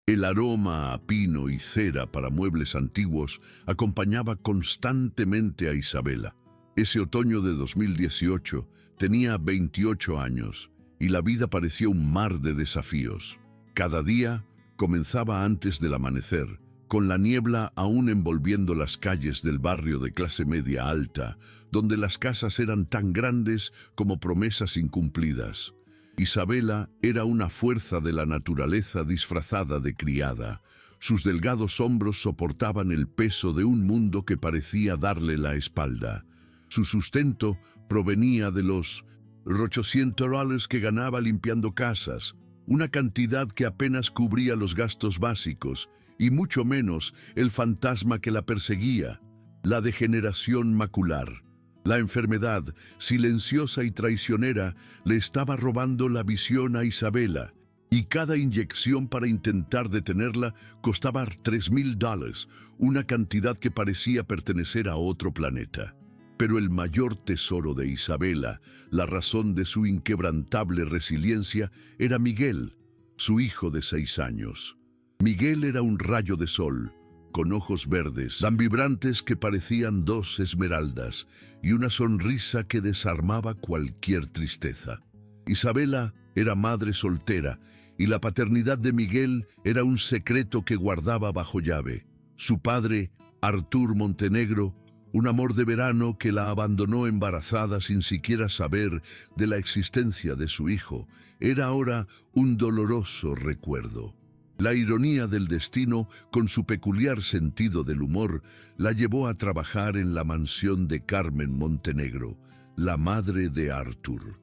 El aroma a pino y cera para muebles antiguos acompañaba constantemente a Isabela. Ese otoño de 2018 tenía 28 años y la vida parecía un mar de desafíos. Cada día comenzaba antes del amanecer, con la niebla aún envolviendo las calles del barrio de clase media alta, donde las casas eran tan grandes como promesas incumplidas. Isabela era una fuerza de la naturaleza disfrazada de criada. Sus delgados hombros soportaban el peso de un mundo que parecía darle la espalda. Su sustento provenía de los $800 que ganaba limpiando casas, una cantidad que apenas cubría los gastos básicos, y mucho menos el fantasma que la perseguía, la degeneración macular. La enfermedad, silenciosa y traicionera, le estaba robando la visión a Isabela, y cada inyección para intentar detenerla costaba $3,000, una cantidad que parecía pertenecer a otro planeta. Pero el mayor tesoro de Isabela, la razón de su inquebrantable resiliencia, era Miguel, su hijo de 6 años. Miguel era un rayo de sol, con ojos verdes, tan vibrantes que parecían 2 esmeraldas, y una sonrisa que desarmaba cualquier tristeza. Isabela era madre soltera, y la paternidad de Miguel era un secreto que guardaba bajo llave. Su padre, Artur Montenegro, un amor de verano que la abandonó embarazada sin siquiera saber de la existencia de su hijo, era ahora un doloroso recuerdo. La ironía del destino, con su peculiar sentido del humor, la llevó a trabajar en la mansión de Carmen Montenegro, la madre de Artur.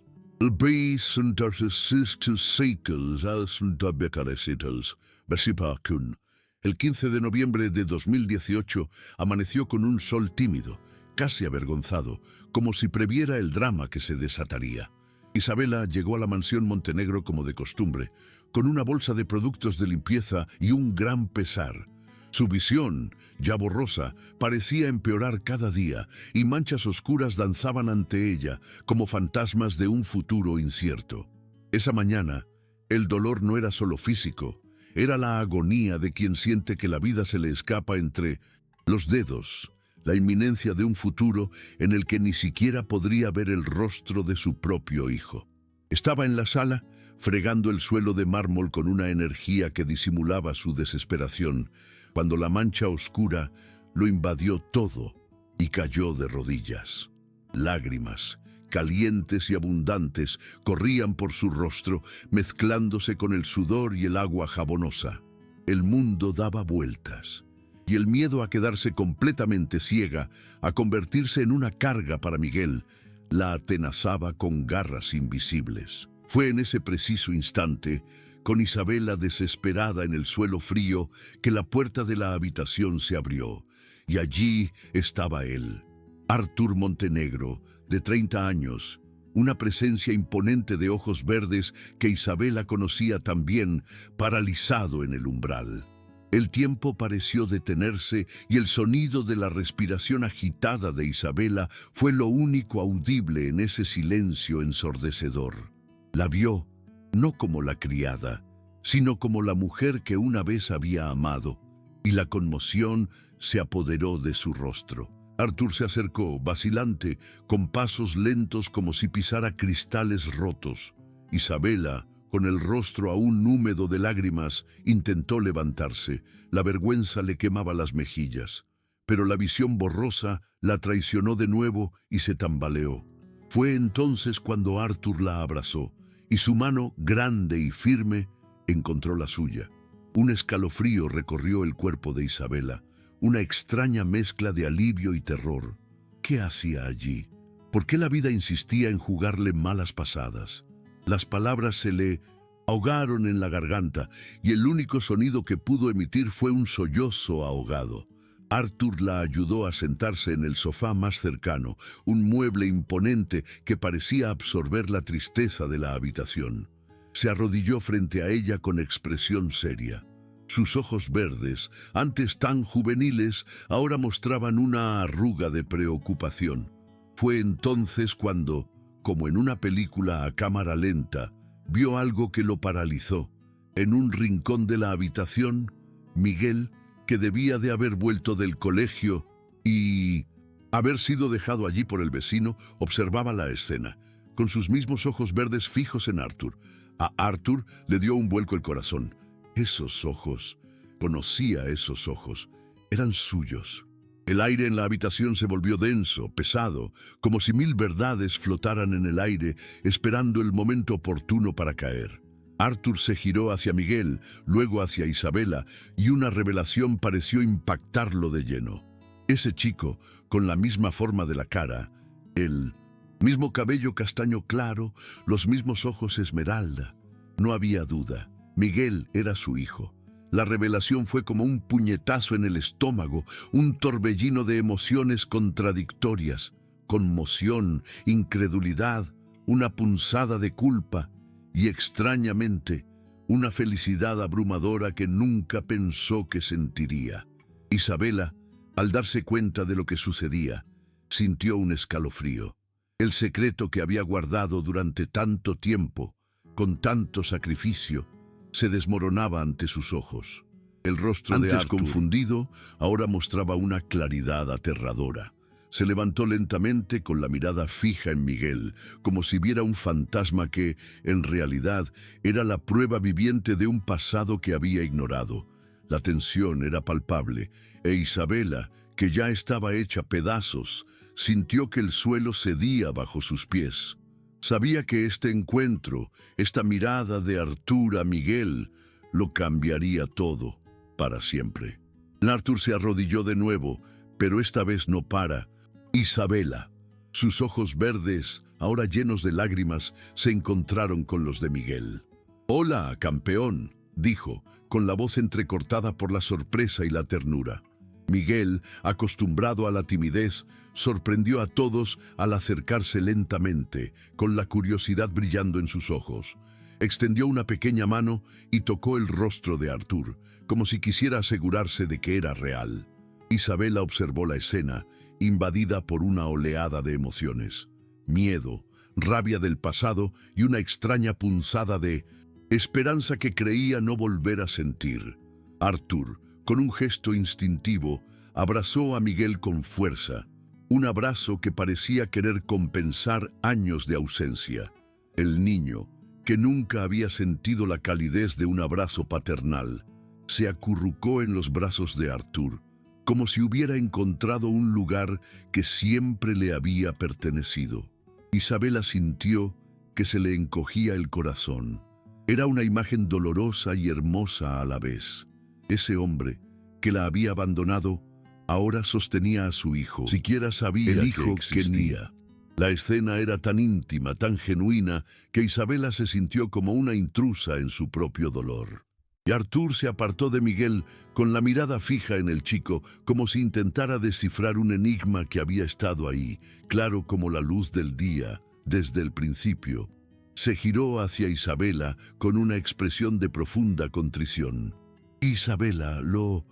El 15 de noviembre de 2018 amaneció con un sol tímido, casi avergonzado, como si previera el drama que se desataría. Isabela llegó a la mansión Montenegro como de costumbre, con una bolsa de productos de limpieza y un gran pesar. Su visión, ya borrosa, parecía empeorar cada día, y manchas oscuras danzaban ante ella como fantasmas de un futuro incierto. Esa mañana, el dolor no era solo físico, era la agonía de quien siente que la vida se le escapa entre los dedos, la inminencia de un futuro en el que ni siquiera podría ver el rostro de su propio hijo. Estaba en la sala, fregando el suelo de mármol con una energía que disimulaba su desesperación, cuando la mancha oscura lo invadió todo y cayó de rodillas. Lágrimas, calientes y abundantes, corrían por su rostro, mezclándose con el sudor y el agua jabonosa. El mundo daba vueltas, y el miedo a quedarse completamente ciega, a convertirse en una carga para Miguel, la atenazaba con garras invisibles. Fue en ese preciso instante, con Isabela desesperada en el suelo frío, que la puerta de la habitación se abrió, y allí estaba él, Artur Montenegro, de 30 años, una presencia imponente de ojos verdes que Isabela conocía también, paralizado en el umbral. El tiempo pareció detenerse y el sonido de la respiración agitada de Isabela fue lo único audible en ese silencio ensordecedor. La vio, no como la criada, sino como la mujer que una vez había amado, y la conmoción se apoderó de su rostro. Artur se acercó, vacilante, con pasos lentos como si pisara cristales rotos. Isabela, con el rostro aún húmedo de lágrimas, intentó levantarse. La vergüenza le quemaba las mejillas. Pero la visión borrosa la traicionó de nuevo y se tambaleó. Fue entonces cuando Artur la abrazó, y su mano, grande y firme, encontró la suya. Un escalofrío recorrió el cuerpo de Isabela, una extraña mezcla de alivio y terror. ¿Qué hacía allí? ¿Por qué la vida insistía en jugarle malas pasadas? Las palabras se le ahogaron en la garganta, y el único sonido que pudo emitir fue un sollozo ahogado. Artur la ayudó a sentarse en el sofá más cercano, un mueble imponente que parecía absorber la tristeza de la habitación. Se arrodilló frente a ella con expresión seria. Sus ojos verdes, antes tan juveniles, ahora mostraban una arruga de preocupación. Fue entonces cuando, como en una película a cámara lenta, vio algo que lo paralizó. En un rincón de la habitación, Miguel, que debía de haber vuelto del colegio y haber sido dejado allí por el vecino, observaba la escena, con sus mismos ojos verdes fijos en Arthur. A Arthur le dio un vuelco el corazón. Esos ojos, conocía esos ojos, eran suyos. El aire en la habitación se volvió denso, pesado, como si 1000 verdades flotaran en el aire, esperando el momento oportuno para caer. Arthur se giró hacia Miguel, luego hacia Isabela, y una revelación pareció impactarlo de lleno. Ese chico, con la misma forma de la cara, el mismo cabello castaño claro, los mismos ojos esmeralda. No había duda, Miguel era su hijo. La revelación fue como un puñetazo en el estómago, un torbellino de emociones contradictorias, conmoción, incredulidad, una punzada de culpa y, extrañamente, una felicidad abrumadora que nunca pensó que sentiría. Isabela, al darse cuenta de lo que sucedía, sintió un escalofrío. El secreto que había guardado durante tanto tiempo, con tanto sacrificio, se desmoronaba ante sus ojos. El rostro de Arthur, confundido, ahora mostraba una claridad aterradora. Se levantó lentamente con la mirada fija en Miguel, como si viera un fantasma que, en realidad, era la prueba viviente de un pasado que había ignorado. La tensión era palpable, e Isabela, que ya estaba hecha pedazos, sintió que el suelo cedía bajo sus pies. Sabía que este encuentro, esta mirada de Arthur a Miguel, lo cambiaría todo, para siempre. Arthur se arrodilló de nuevo, pero esta vez no para. Isabela, sus ojos verdes, ahora llenos de lágrimas, se encontraron con los de Miguel. «Hola, campeón», dijo, con la voz entrecortada por la sorpresa y la ternura. Miguel, acostumbrado a la timidez, sorprendió a todos al acercarse lentamente, con la curiosidad brillando en sus ojos. Extendió una pequeña mano y tocó el rostro de Arthur, como si quisiera asegurarse de que era real. Isabela observó la escena, invadida por una oleada de emociones. Miedo, rabia del pasado y una extraña punzada de esperanza que creía no volver a sentir. Arthur, con un gesto instintivo, abrazó a Miguel con fuerza, un abrazo que parecía querer compensar años de ausencia. El niño, que nunca había sentido la calidez de un abrazo paternal, se acurrucó en los brazos de Arthur, como si hubiera encontrado un lugar que siempre le había pertenecido. Isabela sintió que se le encogía el corazón. Era una imagen dolorosa y hermosa a la vez. Ese hombre, que la había abandonado, ahora sostenía a su hijo. Siquiera sabía el hijo que existía. La escena era tan íntima, tan genuina, que Isabela se sintió como una intrusa en su propio dolor. Y Arthur se apartó de Miguel con la mirada fija en el chico, como si intentara descifrar un enigma que había estado ahí, claro como la luz del día, desde el principio. Se giró hacia Isabela con una expresión de profunda contrición. «Isabela, lo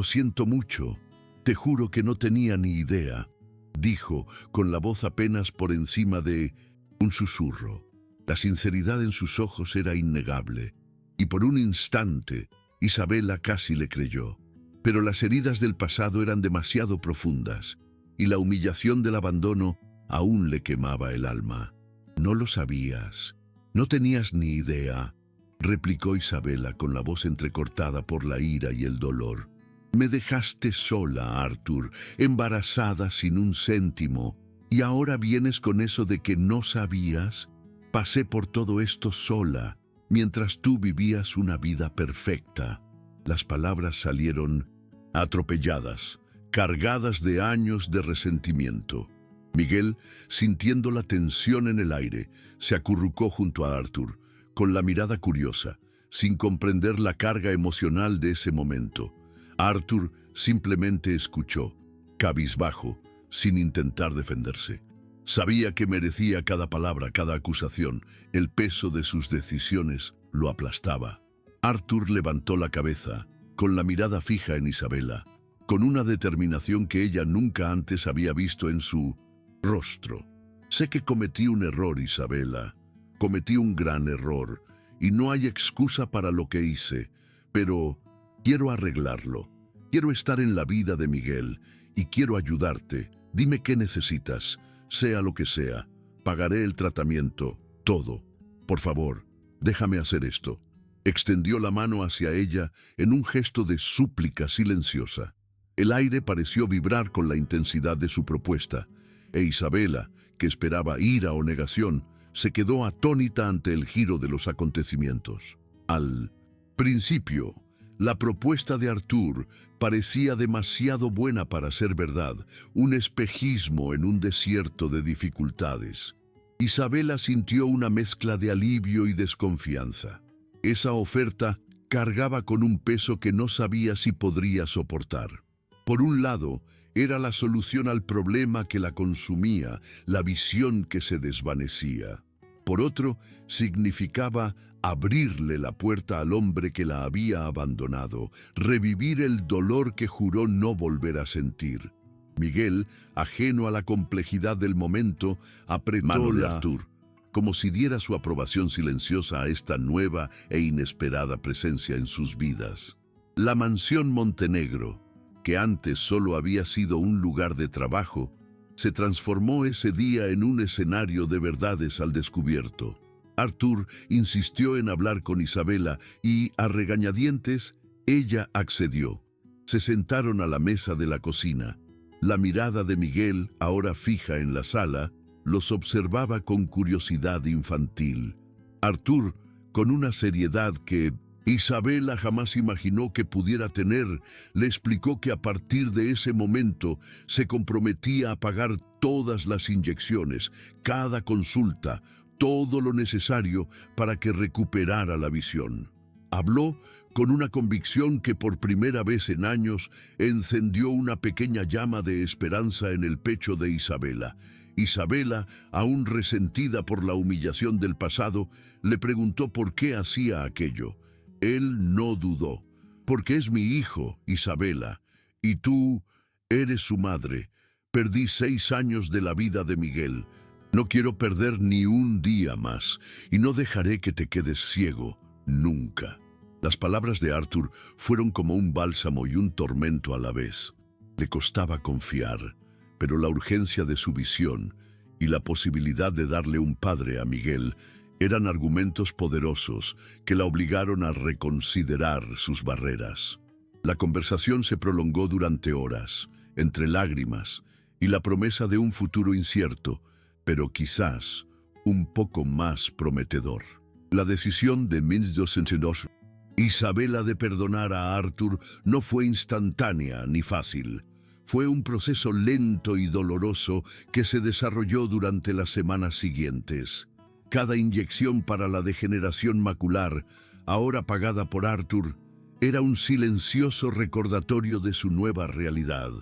siento mucho. Te juro que no tenía ni idea», dijo, con la voz apenas por encima de un susurro. La sinceridad en sus ojos era innegable, y por un instante Isabela casi le creyó. Pero las heridas del pasado eran demasiado profundas, y la humillación del abandono aún le quemaba el alma. «No lo sabías, no tenías ni idea», replicó Isabela con la voz entrecortada por la ira y el dolor. «Me dejaste sola, Arthur, embarazada sin un céntimo, y ahora vienes con eso de que no sabías. Pasé por todo esto sola, mientras tú vivías una vida perfecta». Las palabras salieron atropelladas, cargadas de años de resentimiento. Miguel, sintiendo la tensión en el aire, se acurrucó junto a Arthur, con la mirada curiosa, sin comprender la carga emocional de ese momento. Arthur simplemente escuchó, cabizbajo, sin intentar defenderse. Sabía que merecía cada palabra, cada acusación. El peso de sus decisiones lo aplastaba. Arthur levantó la cabeza, con la mirada fija en Isabela, con una determinación que ella nunca antes había visto en su rostro. «Sé que cometí un error, Isabela. Cometí un gran error, y no hay excusa para lo que hice, pero quiero arreglarlo. Quiero estar en la vida de Miguel y quiero ayudarte. Dime qué necesitas, sea lo que sea. Pagaré el tratamiento, todo. Por favor, déjame hacer esto. Extendió la mano hacia ella en un gesto de súplica silenciosa. El aire pareció vibrar con la intensidad de su propuesta, e Isabela, que esperaba ira o negación, se quedó atónita ante el giro de los acontecimientos. Al principio, la propuesta de Artur parecía demasiado buena para ser verdad, un espejismo en un desierto de dificultades. Isabela sintió una mezcla de alivio y desconfianza. Esa oferta cargaba con un peso que no sabía si podría soportar. Por un lado, era la solución al problema que la consumía, la visión que se desvanecía. Por otro, significaba abrirle la puerta al hombre que la había abandonado, revivir el dolor que juró no volver a sentir. Miguel, ajeno a la complejidad del momento, apretó la Artur, como si diera su aprobación silenciosa a esta nueva e inesperada presencia en sus vidas. La mansión Montenegro, que antes solo había sido un lugar de trabajo, se transformó ese día en un escenario de verdades al descubierto. Artur insistió en hablar con Isabela y, a regañadientes, ella accedió. Se sentaron a la mesa de la cocina. La mirada de Miguel, ahora fija en la sala, los observaba con curiosidad infantil. Artur, con una seriedad que Isabela jamás imaginó que pudiera tener, le explicó que a partir de ese momento se comprometía a pagar todas las inyecciones, cada consulta, todo lo necesario para que recuperara la visión. Habló con una convicción que por primera vez en años encendió una pequeña llama de esperanza en el pecho de Isabela. Isabela, aún resentida por la humillación del pasado, le preguntó por qué hacía aquello. Él no dudó. Porque es mi hijo, Isabela, y tú eres su madre. Perdí 6 años de la vida de Miguel. No quiero perder ni un día más, y no dejaré que te quedes ciego, nunca. Las palabras de Artur fueron como un bálsamo y un tormento a la vez. Le costaba confiar, pero la urgencia de su visión y la posibilidad de darle un padre a Miguel eran argumentos poderosos que la obligaron a reconsiderar sus barreras. La conversación se prolongó durante horas, entre lágrimas y la promesa de un futuro incierto, pero quizás un poco más prometedor. La decisión de 1202, Isabela, de perdonar a Artur no fue instantánea ni fácil. Fue un proceso lento y doloroso que se desarrolló durante las semanas siguientes. Cada inyección para la degeneración macular, ahora pagada por Artur, era un silencioso recordatorio de su nueva realidad.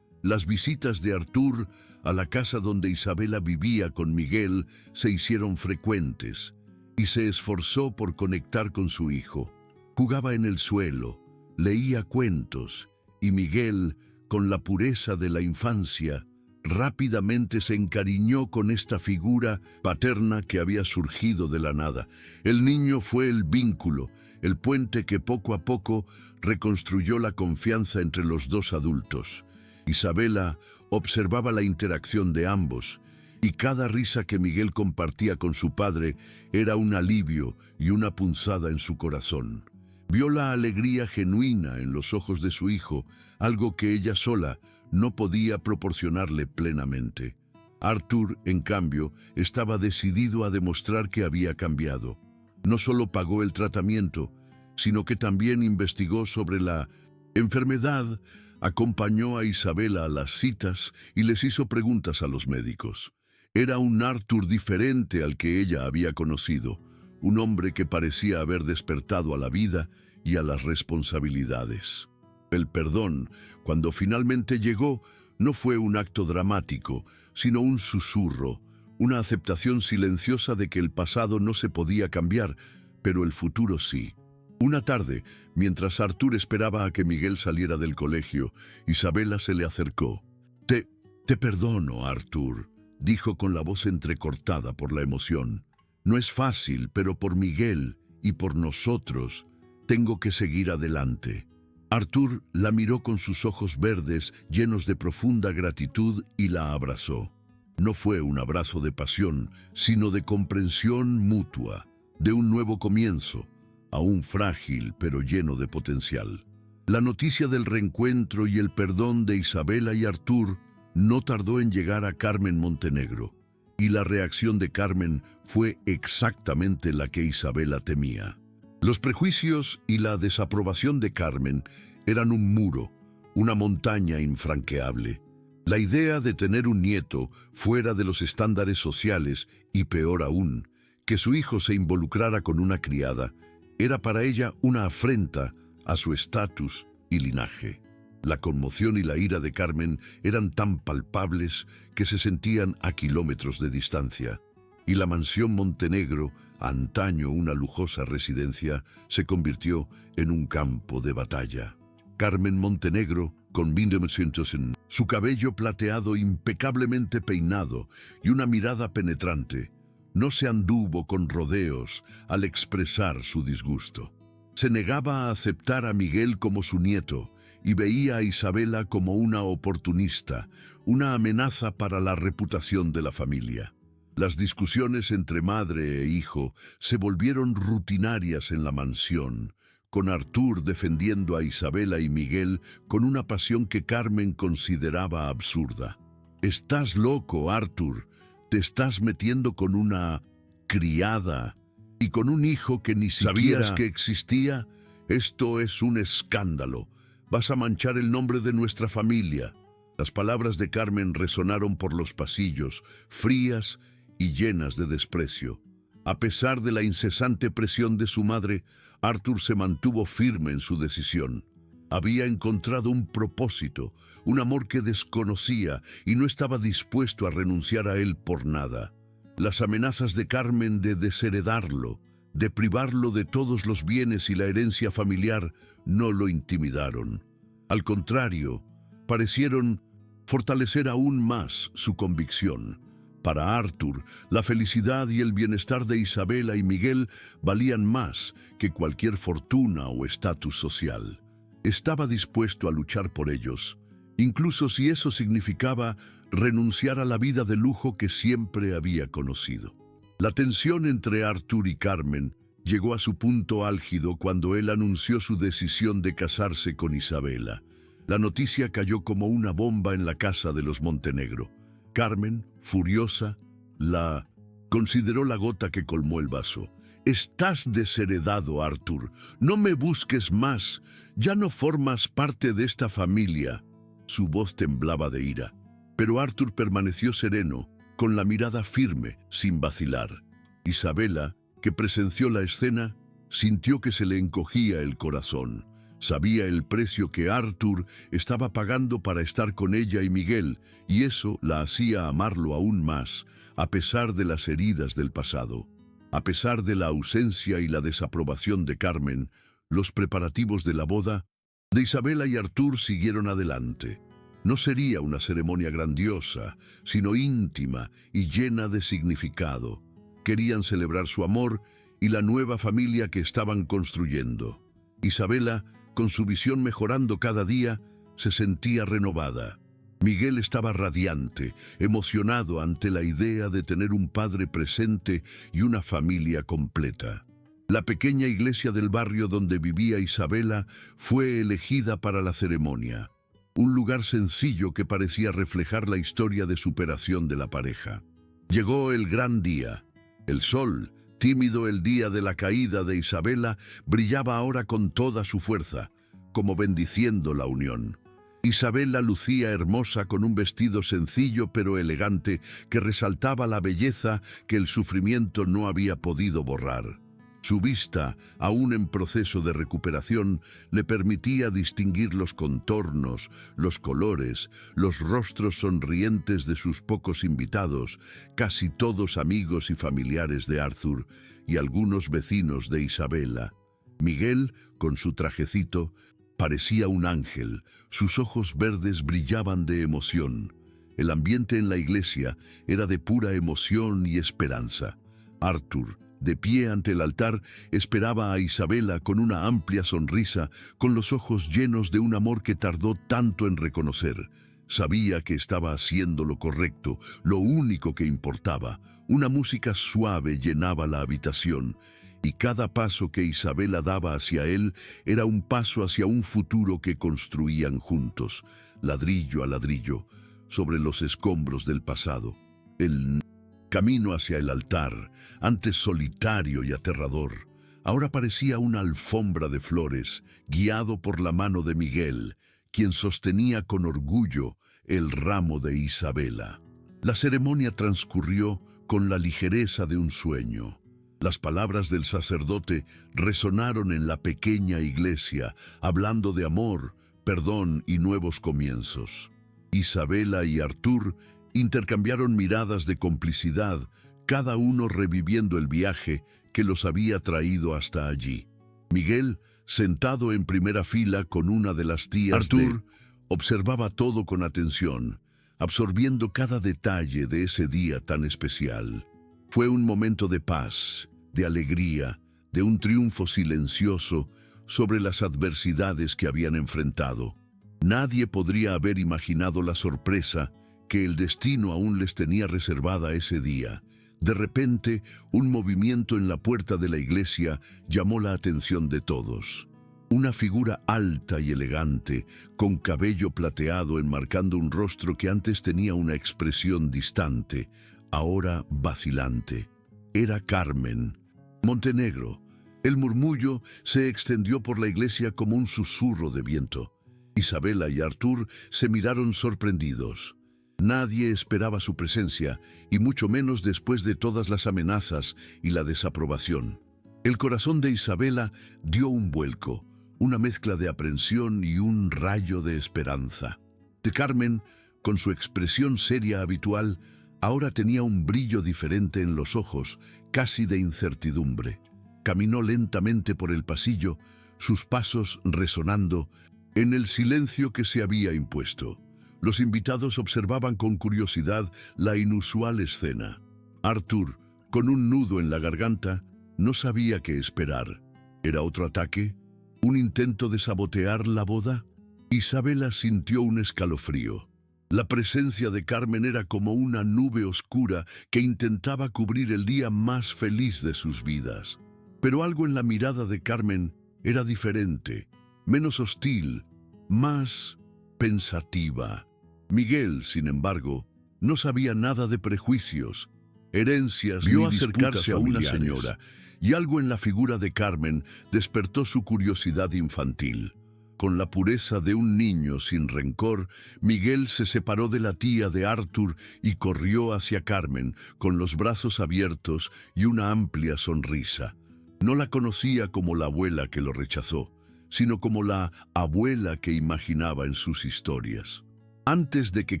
Las visitas de Artur a la casa donde Isabela vivía con Miguel se hicieron frecuentes y se esforzó por conectar con su hijo. Jugaba en el suelo, leía cuentos y Miguel, con la pureza de la infancia, rápidamente se encariñó con esta figura paterna que había surgido de la nada. El niño fue el vínculo, el puente que poco a poco reconstruyó la confianza entre los dos adultos. Isabela observaba la interacción de ambos, y cada risa que Miguel compartía con su padre era un alivio y una punzada en su corazón. Vio la alegría genuina en los ojos de su hijo, algo que ella sola no podía proporcionarle plenamente. Artur, en cambio, estaba decidido a demostrar que había cambiado. No solo pagó el tratamiento, sino que también investigó sobre la enfermedad, acompañó a Isabela a las citas y les hizo preguntas a los médicos. Era un Artur diferente al que ella había conocido, un hombre que parecía haber despertado a la vida y a las responsabilidades. El perdón, cuando finalmente llegó, no fue un acto dramático, sino un susurro, una aceptación silenciosa de que el pasado no se podía cambiar, pero el futuro sí. Una tarde, mientras Artur esperaba a que Miguel saliera del colegio, Isabela se le acercó. Te perdono, Artur, dijo con la voz entrecortada por la emoción. No es fácil, pero por Miguel y por nosotros, tengo que seguir adelante. Arthur la miró con sus ojos verdes llenos de profunda gratitud y la abrazó. No fue un abrazo de pasión, sino de comprensión mutua, de un nuevo comienzo, aún frágil pero lleno de potencial. La noticia del reencuentro y el perdón de Isabela y Arthur no tardó en llegar a Carmen Montenegro, y la reacción de Carmen fue exactamente la que Isabela temía. Los prejuicios y la desaprobación de Carmen eran un muro, una montaña infranqueable. La idea de tener un nieto fuera de los estándares sociales y, peor aún, que su hijo se involucrara con una criada, era para ella una afrenta a su estatus y linaje. La conmoción y la ira de Carmen eran tan palpables que se sentían a kilómetros de distancia, y la mansión Montenegro, antaño una lujosa residencia, se convirtió en un campo de batalla. Carmen Montenegro, con 1900 en su cabello plateado impecablemente peinado y una mirada penetrante, no se anduvo con rodeos al expresar su disgusto. Se negaba a aceptar a Miguel como su nieto y veía a Isabela como una oportunista, una amenaza para la reputación de la familia. Las discusiones entre madre e hijo se volvieron rutinarias en la mansión, con Arthur defendiendo a Isabela y Miguel con una pasión que Carmen consideraba absurda. «Estás loco, Arthur. Te estás metiendo con una criada y con un hijo que ni siquiera sabías que existía. Esto es un escándalo. Vas a manchar el nombre de nuestra familia». Las palabras de Carmen resonaron por los pasillos, frías y llenas de desprecio. A pesar de la incesante presión de su madre, Arthur se mantuvo firme en su decisión. Había encontrado un propósito, un amor que desconocía y no estaba dispuesto a renunciar a él por nada. Las amenazas de Carmen de desheredarlo, de privarlo de todos los bienes y la herencia familiar, no lo intimidaron. Al contrario, parecieron fortalecer aún más su convicción. Para Arthur, la felicidad y el bienestar de Isabela y Miguel valían más que cualquier fortuna o estatus social. Estaba dispuesto a luchar por ellos, incluso si eso significaba renunciar a la vida de lujo que siempre había conocido. La tensión entre Arthur y Carmen llegó a su punto álgido cuando él anunció su decisión de casarse con Isabela. La noticia cayó como una bomba en la casa de los Montenegro. Carmen, furiosa, la consideró la gota que colmó el vaso. «Estás desheredado, Arthur. No me busques más. Ya no formas parte de esta familia». Su voz temblaba de ira, pero Arthur permaneció sereno, con la mirada firme, sin vacilar. Isabela, que presenció la escena, sintió que se le encogía el corazón. Sabía el precio que Arthur estaba pagando para estar con ella y Miguel, y eso la hacía amarlo aún más, a pesar de las heridas del pasado. A pesar de la ausencia y la desaprobación de Carmen, los preparativos de la boda de Isabela y Arthur siguieron adelante. No sería una ceremonia grandiosa, sino íntima y llena de significado. Querían celebrar su amor y la nueva familia que estaban construyendo. Isabela, con su visión mejorando cada día, se sentía renovada. Miguel estaba radiante, emocionado ante la idea de tener un padre presente y una familia completa. La pequeña iglesia del barrio donde vivía Isabela fue elegida para la ceremonia, un lugar sencillo que parecía reflejar la historia de superación de la pareja. Llegó el gran día. El sol, tímido el día de la caída de Isabela, brillaba ahora con toda su fuerza, como bendiciendo la unión. Isabela lucía hermosa con un vestido sencillo pero elegante que resaltaba la belleza que el sufrimiento no había podido borrar. Su vista, aún en proceso de recuperación, le permitía distinguir los contornos, los colores, los rostros sonrientes de sus pocos invitados, casi todos amigos y familiares de Arthur, y algunos vecinos de Isabela. Miguel, con su trajecito, parecía un ángel. Sus ojos verdes brillaban de emoción. El ambiente en la iglesia era de pura emoción y esperanza. Arthur, De pie ante el altar, esperaba a Isabela con una amplia sonrisa, con los ojos llenos de un amor que tardó tanto en reconocer. Sabía que estaba haciendo lo correcto, lo único que importaba. Una música suave llenaba la habitación, y cada paso que Isabela daba hacia él era un paso hacia un futuro que construían juntos, ladrillo a ladrillo, sobre los escombros del pasado. El camino hacia el altar, antes solitario y aterrador, ahora parecía una alfombra de flores, guiado por la mano de Miguel, quien sostenía con orgullo el ramo de Isabela. La ceremonia transcurrió con la ligereza de un sueño. Las palabras del sacerdote resonaron en la pequeña iglesia, hablando de amor, perdón y nuevos comienzos. Isabela y Artur intercambiaron miradas de complicidad, cada uno reviviendo el viaje que los había traído hasta allí. Miguel, sentado en primera fila con una de las tías Artur, observaba todo con atención, absorbiendo cada detalle de ese día tan especial. Fue un momento de paz, de alegría, de un triunfo silencioso sobre las adversidades que habían enfrentado. Nadie podría haber imaginado la sorpresa que el destino aún les tenía reservada ese día. De repente, un movimiento en la puerta de la iglesia llamó la atención de todos. Una figura alta y elegante, con cabello plateado enmarcando un rostro que antes tenía una expresión distante, ahora vacilante. Era Carmen Montenegro. El murmullo se extendió por la iglesia como un susurro de viento. Isabela y Artur se miraron sorprendidos. Nadie esperaba su presencia, y mucho menos después de todas las amenazas y la desaprobación. El corazón de Isabela dio un vuelco, una mezcla de aprensión y un rayo de esperanza. De Carmen, con su expresión seria habitual, ahora tenía un brillo diferente en los ojos, casi de incertidumbre. Caminó lentamente por el pasillo, sus pasos resonando en el silencio que se había impuesto. Los invitados observaban con curiosidad la inusual escena. Artur, con un nudo en la garganta, no sabía qué esperar. ¿Era otro ataque? ¿Un intento de sabotear la boda? Isabela sintió un escalofrío. La presencia de Carmen era como una nube oscura que intentaba cubrir el día más feliz de sus vidas. Pero algo en la mirada de Carmen era diferente, menos hostil, más pensativa. Miguel, sin embargo, no sabía nada de prejuicios, herencias, vio acercarse a una señora, y algo en la figura de Carmen despertó su curiosidad infantil. Con la pureza de un niño sin rencor, Miguel se separó de la tía de Artur y corrió hacia Carmen, con los brazos abiertos y una amplia sonrisa. No la conocía como la abuela que lo rechazó, sino como la abuela que imaginaba en sus historias. Antes de que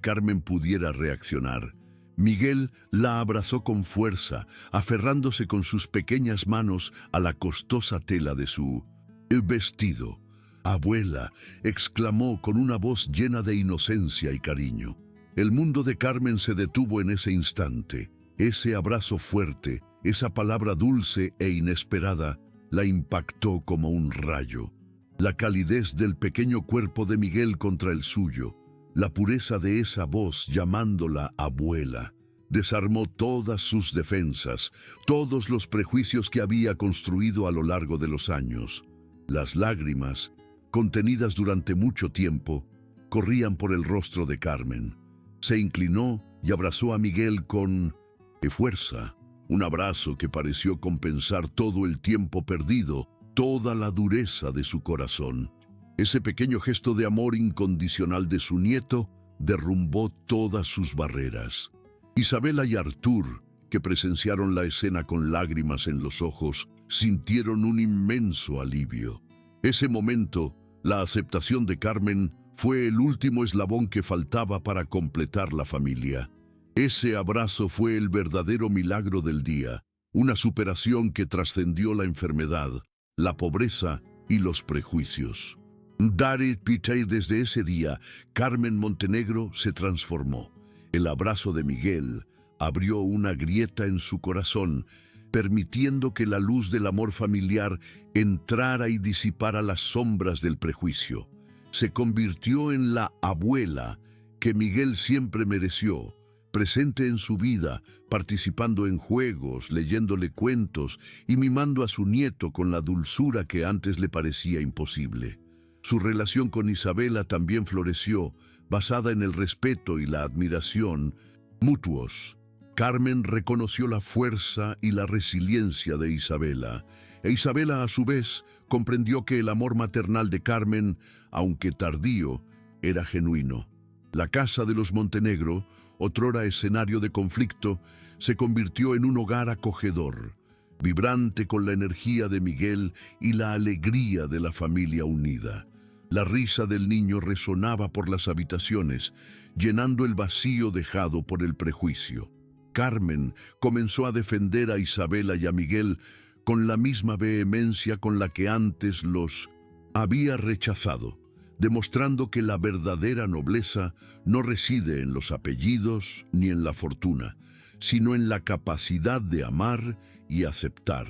Carmen pudiera reaccionar, Miguel la abrazó con fuerza, aferrándose con sus pequeñas manos a la costosa tela de su vestido. «Abuela», exclamó con una voz llena de inocencia y cariño. El mundo de Carmen se detuvo en ese instante. Ese abrazo fuerte, esa palabra dulce e inesperada, la impactó como un rayo. La calidez del pequeño cuerpo de Miguel contra el suyo, la pureza de esa voz llamándola abuela, desarmó todas sus defensas, todos los prejuicios que había construido a lo largo de los años. Las lágrimas, contenidas durante mucho tiempo, corrían por el rostro de Carmen. Se inclinó y abrazó a Miguel con fuerza, un abrazo que pareció compensar todo el tiempo perdido, toda la dureza de su corazón. Ese pequeño gesto de amor incondicional de su nieto derrumbó todas sus barreras. Isabela y Artur, que presenciaron la escena con lágrimas en los ojos, sintieron un inmenso alivio. Ese momento, la aceptación de Carmen, fue el último eslabón que faltaba para completar la familia. Ese abrazo fue el verdadero milagro del día, una superación que trascendió la enfermedad, la pobreza y los prejuicios. Desde ese día, Carmen Montenegro se transformó. El abrazo de Miguel abrió una grieta en su corazón, permitiendo que la luz del amor familiar entrara y disipara las sombras del prejuicio. Se convirtió en la abuela que Miguel siempre mereció, presente en su vida, participando en juegos, leyéndole cuentos y mimando a su nieto con la dulzura que antes le parecía imposible. Su relación con Isabela también floreció, basada en el respeto y la admiración mutuos. Carmen reconoció la fuerza y la resiliencia de Isabela, e Isabela a su vez comprendió que el amor maternal de Carmen, aunque tardío, era genuino. La casa de los Montenegro, otrora escenario de conflicto, se convirtió en un hogar acogedor, vibrante con la energía de Miguel y la alegría de la familia unida. La risa del niño resonaba por las habitaciones, llenando el vacío dejado por el prejuicio. Carmen comenzó a defender a Isabela y a Miguel con la misma vehemencia con la que antes los había rechazado, demostrando que la verdadera nobleza no reside en los apellidos ni en la fortuna, sino en la capacidad de amar y aceptar.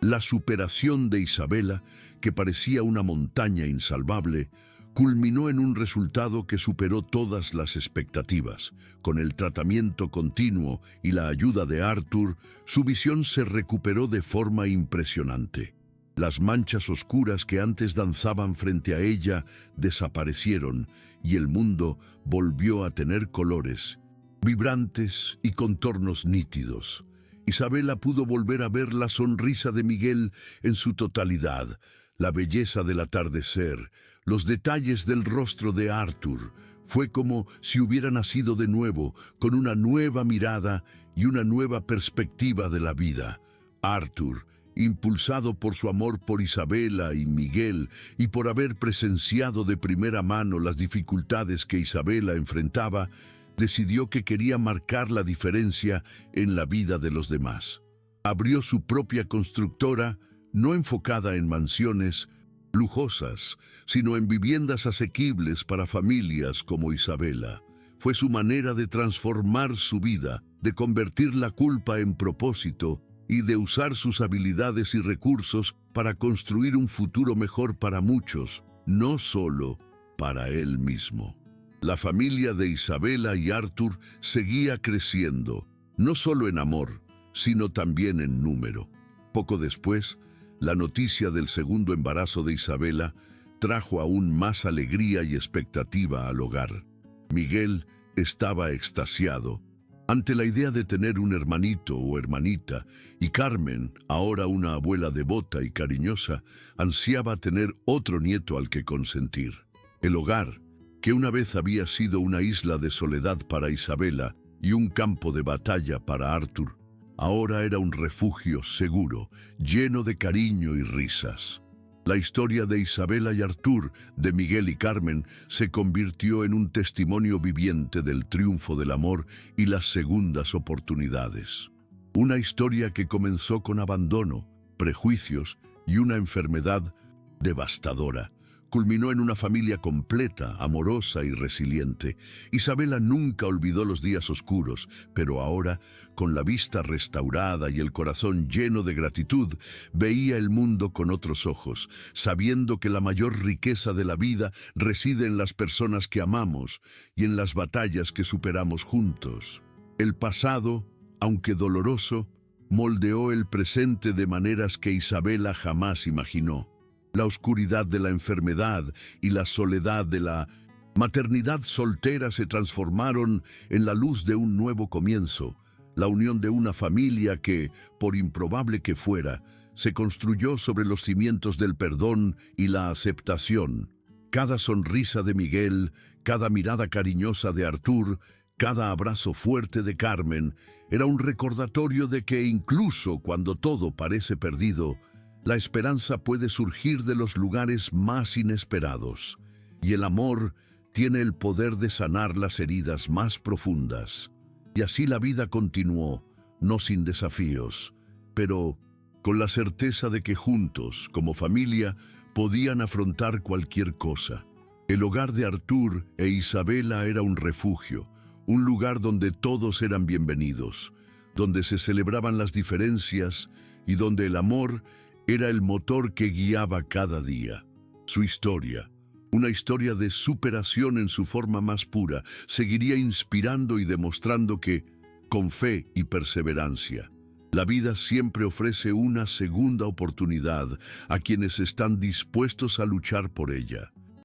La superación de Isabela, que parecía una montaña insalvable, culminó en un resultado que superó todas las expectativas. Con el tratamiento continuo y la ayuda de Arthur, su visión se recuperó de forma impresionante. Las manchas oscuras que antes danzaban frente a ella desaparecieron y el mundo volvió a tener colores vibrantes y contornos nítidos. Isabela pudo volver a ver la sonrisa de Miguel en su totalidad, la belleza del atardecer, los detalles del rostro de Arthur. Fue como si hubiera nacido de nuevo, con una nueva mirada y una nueva perspectiva de la vida. Arthur, impulsado por su amor por Isabela y Miguel y por haber presenciado de primera mano las dificultades que Isabela enfrentaba, decidió que quería marcar la diferencia en la vida de los demás. Abrió su propia constructora, no enfocada en mansiones lujosas, sino en viviendas asequibles para familias como Isabela. Fue su manera de transformar su vida, de convertir la culpa en propósito y de usar sus habilidades y recursos para construir un futuro mejor para muchos, no solo para él mismo. La familia de Isabela y Arthur seguía creciendo, no solo en amor, sino también en número. Poco después, la noticia del segundo embarazo de Isabela trajo aún más alegría y expectativa al hogar. Miguel estaba extasiado ante la idea de tener un hermanito o hermanita, y Carmen, ahora una abuela devota y cariñosa, ansiaba tener otro nieto al que consentir. El hogar, que una vez había sido una isla de soledad para Isabela y un campo de batalla para Arthur, ahora era un refugio seguro, lleno de cariño y risas. La historia de Isabela y Arthur, de Miguel y Carmen, se convirtió en un testimonio viviente del triunfo del amor y las segundas oportunidades. Una historia que comenzó con abandono, prejuicios y una enfermedad devastadora. Culminó en una familia completa, amorosa y resiliente. Isabela nunca olvidó los días oscuros, pero ahora, con la vista restaurada y el corazón lleno de gratitud, veía el mundo con otros ojos, sabiendo que la mayor riqueza de la vida reside en las personas que amamos y en las batallas que superamos juntos. El pasado, aunque doloroso, moldeó el presente de maneras que Isabela jamás imaginó. La oscuridad de la enfermedad y la soledad de la maternidad soltera se transformaron en la luz de un nuevo comienzo, la unión de una familia que, por improbable que fuera, se construyó sobre los cimientos del perdón y la aceptación. Cada sonrisa de Miguel, cada mirada cariñosa de Arthur, cada abrazo fuerte de Carmen, era un recordatorio de que incluso cuando todo parece perdido, la esperanza puede surgir de los lugares más inesperados, y el amor tiene el poder de sanar las heridas más profundas. Y así la vida continuó, no sin desafíos, pero con la certeza de que juntos, como familia, podían afrontar cualquier cosa. El hogar de Arthur e Isabela era un refugio, un lugar donde todos eran bienvenidos, donde se celebraban las diferencias y donde el amor era el motor que guiaba cada día. Su historia, una historia de superación en su forma más pura, seguiría inspirando y demostrando que, con fe y perseverancia, la vida siempre ofrece una segunda oportunidad a quienes están dispuestos a luchar por ella.